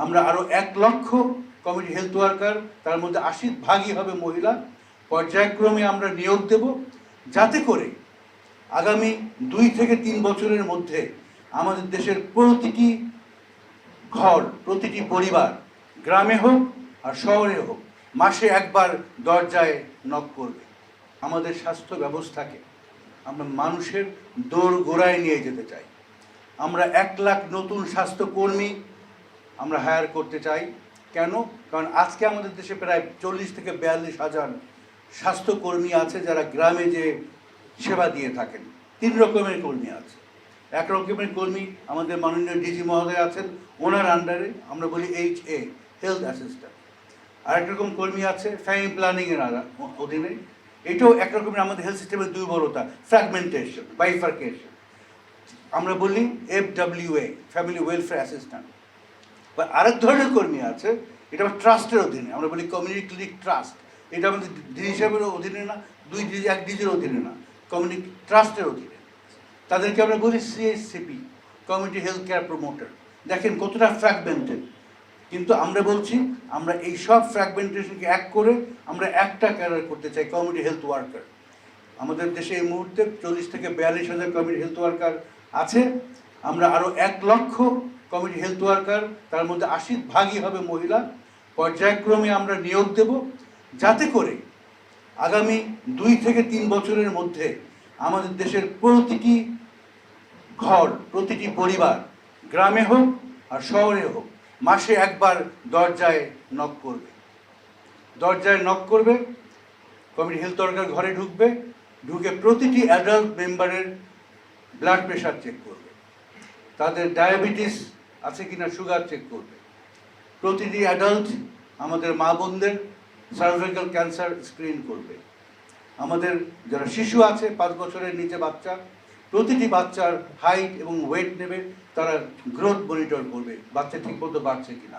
আমরা আরও 1 লক্ষ কমিউনিটি হেলথ ওয়ার্কার, তার মধ্যে 80% হবে মহিলা, পর্যায়ক্রমে আমরা নিয়োগ দেব, যাতে করে আগামী 2 থেকে 3 বছরের মধ্যে আমাদের দেশের প্রতিটি ঘর, প্রতিটি পরিবার, গ্রামে হোক আর শহরে হোক, মাসে একবার দরজায় নক করবে। আমাদের স্বাস্থ্য ব্যবস্থাকে আমরা মানুষের দোরগোড়ায় নিয়ে যেতে চাই। আমরা 1 লাখ নতুন স্বাস্থ্যকর্মী আমরা হায়ার করতে চাই। কেন? কারণ আজকে আমাদের দেশে প্রায় 40 থেকে 42 হাজার স্বাস্থ্যকর্মী আছে, যারা গ্রামে যে সেবা দিয়ে থাকেন। 3 রকমের কর্মী আছে। 1 রকমের কর্মী আমাদের মাননীয় ডিজি মহোদয় আছেন, ওনার আন্ডারে আমরা বলি HA, হেলথ অ্যাসিস্ট্যান্ট। আরেক রকম কর্মী আছে ফ্যামিলি প্ল্যানিংয়ের অধীনে। এটাও এক রকমের আমাদের হেলথ সিস্টেমের দুর্বলতা, ফ্র্যাগমেন্টেশন, বাইফার্কেশন। আমরা বলি FWA, ফ্যামিলি ওয়েলফেয়ার অ্যাসিস্ট্যান্ট। বা আরেক ধরনের কর্মী আছে, এটা আমার ট্রাস্টের অধীনে, আমরা বলি কমিউনিটি ক্লিনিক ট্রাস্ট। এটা আমাদের ডিজি সাহেবের অধীনে না, 2 ডিজি, 1 ডিজির অধীনে না, কমিউনিটি ট্রাস্টের অধীনে। তাদেরকে আমরা বলি CHCP, community health care promoter. দেখেন কতটা ফ্র্যাগমেন্টেড। কিন্তু আমরা বলছি, আমরা এই সব ফ্র্যাগমেন্টেশনকে এক করে আমরা একটা ক্যারিয়ার করতে চাই, কমিউনিটি হেলথ ওয়ার্কার। আমাদের দেশে এই মুহূর্তে 40 থেকে 42 হাজার কমিউনিটি হেলথ ওয়ার্কার আছে। আমরা আরও 1 লক্ষ কমিউনিটি হেলথ ওয়ার্কার, তার মধ্যে 80% হবে মহিলা, পর্যায়ক্রমে আমরা নিয়োগ দেব, যাতে করে আগামী 2 থেকে 3 বছরের মধ্যে আমাদের দেশের প্রতিটি ঘর, প্রতিটি পরিবার, গ্রামে হোক আর শহরে হোক, মাসে একবার দরজায় নক করবে। দরজায় নক করবে, কমিউনিটি হেলথ ওয়ার্কার ঘরে ঢুকবে, ঢুকে প্রতিটি অ্যাডাল্ট মেম্বারের ব্লাড প্রেশার চেক করবে, তাদের ডায়াবেটিস আছে কিনা সুগার চেক করবে। প্রতিটি অ্যাডাল্ট আমাদের মা বোনদের সার্ভাইকাল ক্যান্সার স্ক্রিন করবে। আমাদের যারা শিশু আছে 5 বছরের নিচে বাচ্চা, প্রতিটি বাচ্চার হাইট এবং ওয়েট নেবে, তারা গ্রোথ মনিটর করবে, বাচ্চা ঠিকমতো বাড়ছে কিনা।